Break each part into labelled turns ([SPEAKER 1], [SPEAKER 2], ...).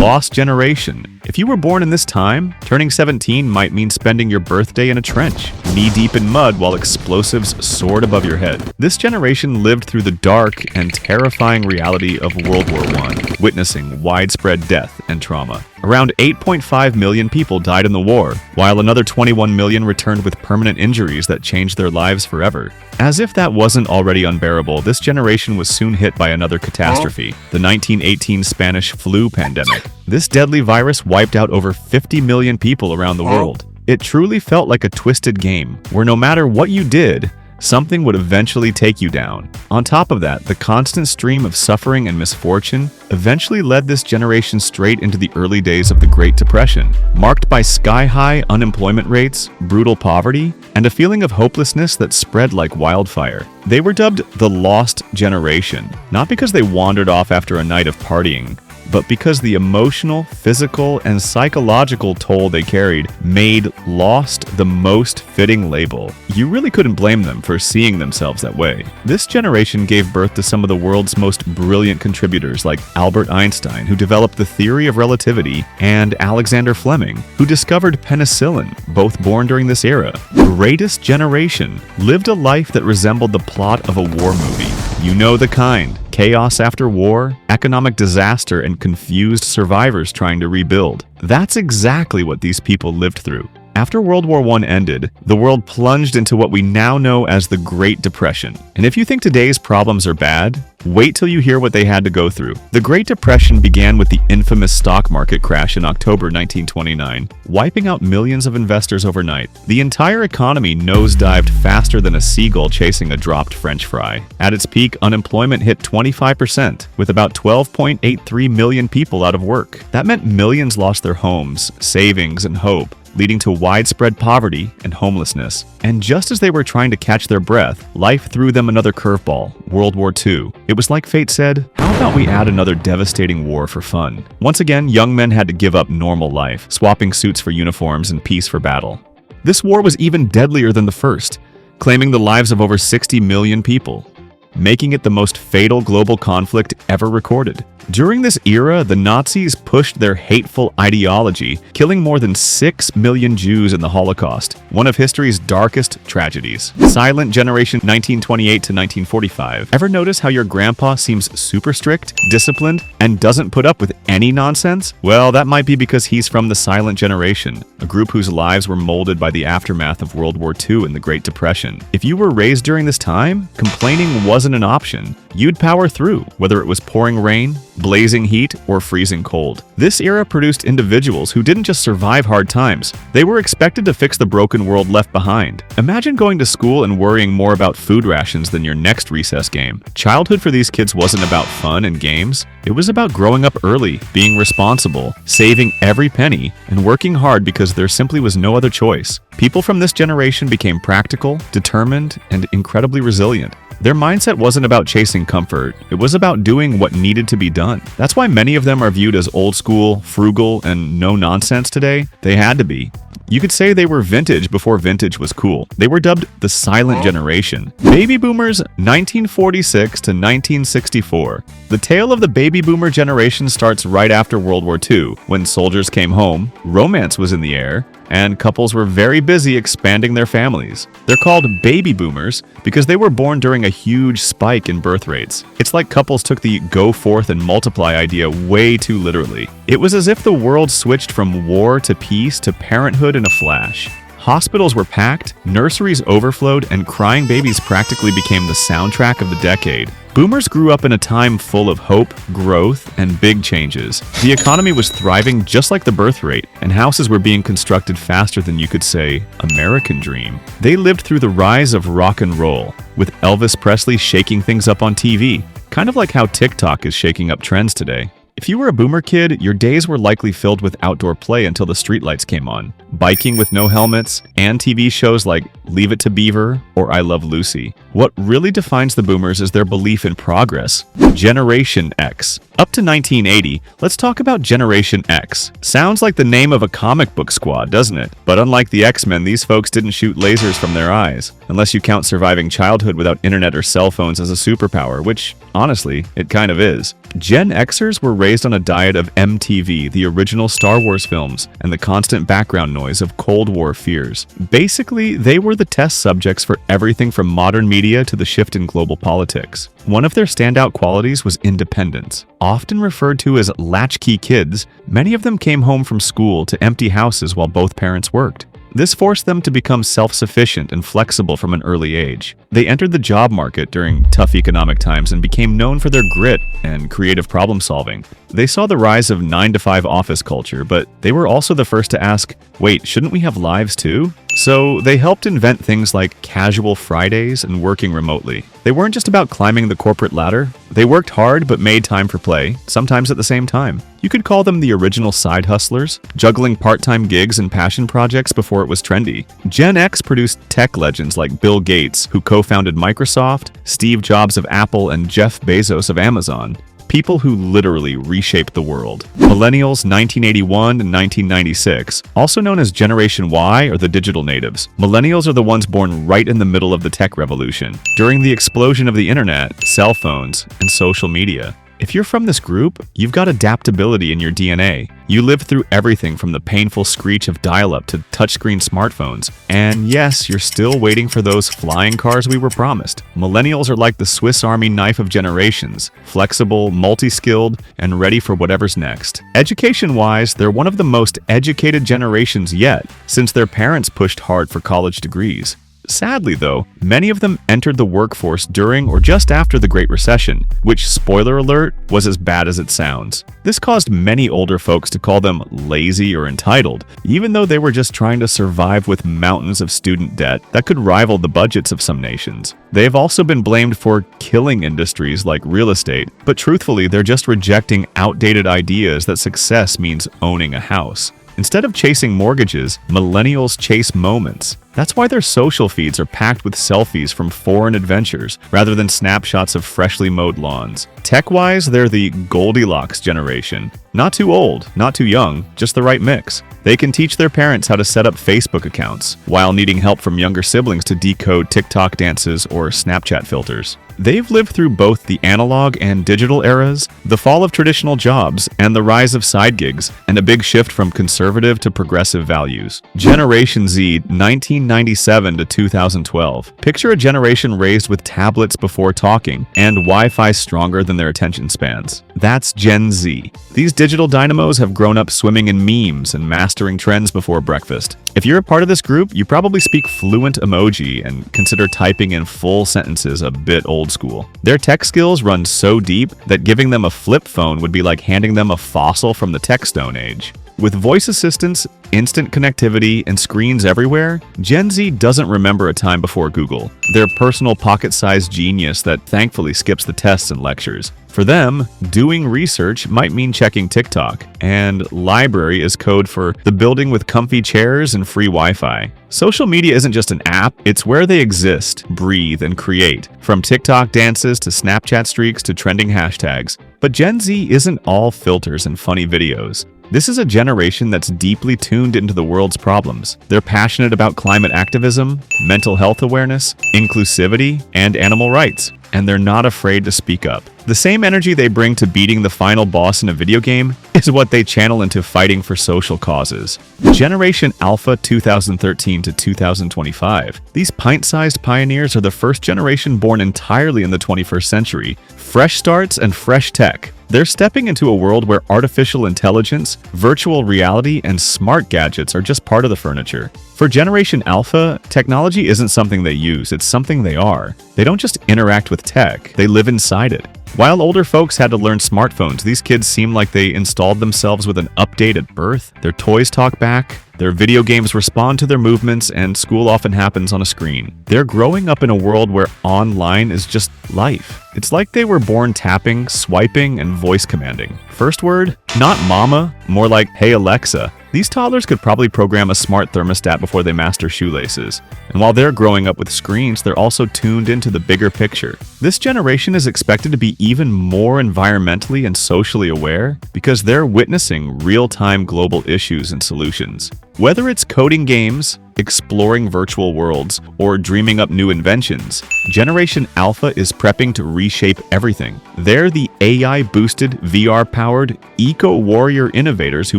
[SPEAKER 1] lost generation. If you were born in this time, turning 17 might mean spending your birthday in a trench, knee-deep in mud while explosives soared above your head. This generation lived through the dark and terrifying reality of World War I, witnessing widespread death and trauma. Around 8.5 million people died in the war, while another 21 million returned with permanent injuries that changed their lives forever. As if that wasn't already unbearable, this generation was soon hit by another catastrophe, the 1918 Spanish flu pandemic. This deadly virus wiped out over 50 million people around the world. It truly felt like a twisted game, where no matter what you did, something would eventually take you down. On top of that, the constant stream of suffering and misfortune eventually led this generation straight into the early days of the Great Depression, marked by sky-high unemployment rates, brutal poverty, and a feeling of hopelessness that spread like wildfire. They were dubbed the Lost Generation, not because they wandered off after a night of partying, but because the emotional, physical, and psychological toll they carried made Lost the most fitting label. You really couldn't blame them for seeing themselves that way. This generation gave birth to some of the world's most brilliant contributors like Albert Einstein, who developed the theory of relativity, and Alexander Fleming, who discovered penicillin, both born during this era. Greatest Generation lived a life that resembled the plot of a war movie. You know the kind. Chaos after war, economic disaster, and confused survivors trying to rebuild. That's exactly what these people lived through. After World War I ended, the world plunged into what we now know as the Great Depression. And if you think today's problems are bad, wait till you hear what they had to go through. The Great Depression began with the infamous stock market crash in October 1929, wiping out millions of investors overnight. The entire economy nosedived faster than a seagull chasing a dropped French fry. At its peak, unemployment hit 25%, with about 12.83 million people out of work. That meant millions lost their homes, savings, and hope, leading to widespread poverty and homelessness. And just as they were trying to catch their breath, life threw them another curveball, World War II. It was like fate said, how about we add another devastating war for fun? Once again, young men had to give up normal life, swapping suits for uniforms and peace for battle. This war was even deadlier than the first, claiming the lives of over 60 million people, making it the most fatal global conflict ever recorded. During this era, the Nazis pushed their hateful ideology, killing more than 6 million Jews in the Holocaust, one of history's darkest tragedies. Silent Generation 1928 to 1945. Ever notice how your grandpa seems super strict, disciplined, and doesn't put up with any nonsense? Well, that might be because he's from the Silent Generation, a group whose lives were molded by the aftermath of World War II and the Great Depression. If you were raised during this time, complaining wasn't an option. You'd power through, whether it was pouring rain, blazing heat, or freezing cold. This era produced individuals who didn't just survive hard times, they were expected to fix the broken world left behind. Imagine going to school and worrying more about food rations than your next recess game. Childhood for these kids wasn't about fun and games. It was about growing up early, being responsible, saving every penny, and working hard because there simply was no other choice. People from this generation became practical, determined, and incredibly resilient. Their mindset wasn't about chasing comfort, it was about doing what needed to be done. That's why many of them are viewed as old school, frugal, and no-nonsense today. They had to be. You could say they were vintage before vintage was cool. They were dubbed the Silent Generation. Baby Boomers, 1946 to 1964. The tale of the baby boomer generation starts right after World War II, when soldiers came home, romance was in the air, and couples were very busy expanding their families. They're called baby boomers because they were born during a huge spike in birth rates. It's like couples took the go forth and multiply idea way too literally. It was as if the world switched from war to peace to parenthood in a flash. Hospitals were packed, nurseries overflowed, and crying babies practically became the soundtrack of the decade. Boomers grew up in a time full of hope, growth, and big changes. The economy was thriving just like the birth rate, and houses were being constructed faster than you could say, American dream. They lived through the rise of rock and roll, with Elvis Presley shaking things up on TV, kind of like how TikTok is shaking up trends today. If you were a boomer kid, your days were likely filled with outdoor play until the streetlights came on, biking with no helmets, and TV shows like Leave It to Beaver or I Love Lucy. What really defines the boomers is their belief in progress. Generation X. Up to 1980, let's talk about Generation X. Sounds like the name of a comic book squad, doesn't it? But unlike the X-Men, these folks didn't shoot lasers from their eyes, unless you count surviving childhood without internet or cell phones as a superpower, which, honestly, it kind of is. Gen Xers were raised on a diet of MTV, the original Star Wars films, and the constant background noise of Cold War fears. Basically, they were the test subjects for everything from modern media to the shift in global politics. One of their standout qualities was independence. Often referred to as latchkey kids, many of them came home from school to empty houses while both parents worked. This forced them to become self-sufficient and flexible from an early age. They entered the job market during tough economic times and became known for their grit and creative problem-solving. They saw the rise of 9-to-5 office culture, but they were also the first to ask, wait, shouldn't we have lives too? So they helped invent things like casual Fridays and working remotely. They weren't just about climbing the corporate ladder. They worked hard but made time for play, sometimes at the same time. You could call them the original side hustlers, juggling part-time gigs and passion projects before it was trendy. Gen X produced tech legends like Bill Gates, who co-founded Microsoft, Steve Jobs of Apple, and Jeff Bezos of Amazon. People who literally reshaped the world. Millennials 1981 and 1996, also known as Generation Y or the digital natives. Millennials are the ones born right in the middle of the tech revolution, during the explosion of the internet, cell phones, and social media. If you're from this group, you've got adaptability in your DNA. You lived through everything from the painful screech of dial-up to touchscreen smartphones. And yes, you're still waiting for those flying cars we were promised. Millennials are like the Swiss Army knife of generations, flexible, multi-skilled, and ready for whatever's next. Education-wise, they're one of the most educated generations yet, since their parents pushed hard for college degrees. Sadly, though, many of them entered the workforce during or just after the Great Recession, which, spoiler alert, was as bad as it sounds. This caused many older folks to call them lazy or entitled, even though they were just trying to survive with mountains of student debt that could rival the budgets of some nations. They have also been blamed for killing industries like real estate, but truthfully, they're just rejecting outdated ideas that success means owning a house. Instead of chasing mortgages, millennials chase moments. That's why their social feeds are packed with selfies from foreign adventures, rather than snapshots of freshly mowed lawns. Tech-wise, they're the Goldilocks generation. Not too old, not too young, just the right mix. They can teach their parents how to set up Facebook accounts, while needing help from younger siblings to decode TikTok dances or Snapchat filters. They've lived through both the analog and digital eras, the fall of traditional jobs, and the rise of side gigs, and a big shift from conservative to progressive values. Generation Z, 1997 to 2012. Picture a generation raised with tablets before talking, and Wi-Fi stronger than their attention spans. That's Gen Z. These digital dynamos have grown up swimming in memes and mastering trends before breakfast. If you're a part of this group, you probably speak fluent emoji and consider typing in full sentences a bit old school. Their tech skills run so deep that giving them a flip phone would be like handing them a fossil from the tech stone age. With voice assistants, instant connectivity, and screens everywhere, Gen Z doesn't remember a time before Google. They're personal pocket-sized genius that thankfully skips the tests and lectures. For them, doing research might mean checking TikTok, and library is code for the building with comfy chairs and free Wi-Fi. Social media isn't just an app, it's where they exist, breathe, and create, from TikTok dances to Snapchat streaks to trending hashtags. But Gen Z isn't all filters and funny videos. This is a generation that's deeply tuned into the world's problems. They're passionate about climate activism, mental health awareness, inclusivity, and animal rights, and they're not afraid to speak up. The same energy they bring to beating the final boss in a video game is what they channel into fighting for social causes. Generation Alpha 2013 to 2025. These pint-sized pioneers are the first generation born entirely in the 21st century. Fresh starts and fresh tech. They're stepping into a world where artificial intelligence, virtual reality, and smart gadgets are just part of the furniture. For Generation Alpha, technology isn't something they use, it's something they are. They don't just interact with tech, they live inside it. While older folks had to learn smartphones, these kids seem like they installed themselves with an update at birth. Their toys talk back, their video games respond to their movements, and school often happens on a screen. They're growing up in a world where online is just life. It's like they were born tapping, swiping, and voice commanding. First word? Not mama, more like, hey Alexa. These toddlers could probably program a smart thermostat before they master shoelaces. And while they're growing up with screens, they're also tuned into the bigger picture. This generation is expected to be even more environmentally and socially aware because they're witnessing real-time global issues and solutions. Whether it's coding games, exploring virtual worlds, or dreaming up new inventions, Generation Alpha is prepping to reshape everything. They're the AI-boosted, VR-powered, eco-warrior innovators who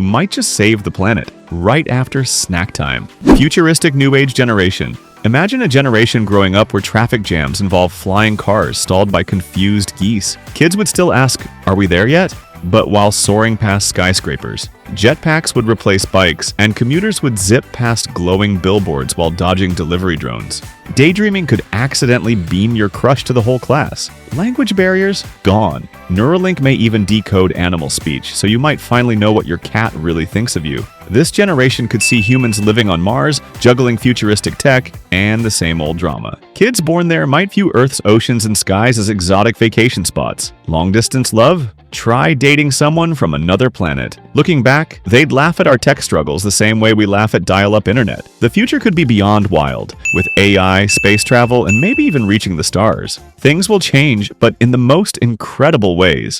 [SPEAKER 1] might just save the planet right after snack time. Futuristic New Age generation. Imagine a generation growing up where traffic jams involve flying cars stalled by confused geese. Kids would still ask, "Are we there yet?" But while soaring past skyscrapers, jetpacks would replace bikes, and commuters would zip past glowing billboards while dodging delivery drones. Daydreaming could accidentally beam your crush to the whole class. Language barriers? Gone. Neuralink may even decode animal speech, so you might finally know what your cat really thinks of you. This generation could see humans living on Mars, juggling futuristic tech, and the same old drama. Kids born there might view Earth's oceans and skies as exotic vacation spots. Long-distance love? Try dating someone from another planet. Looking back, they'd laugh at our tech struggles the same way we laugh at dial-up internet. The future could be beyond wild, with AI, space travel, and maybe even reaching the stars. Things will change, but in the most incredible ways.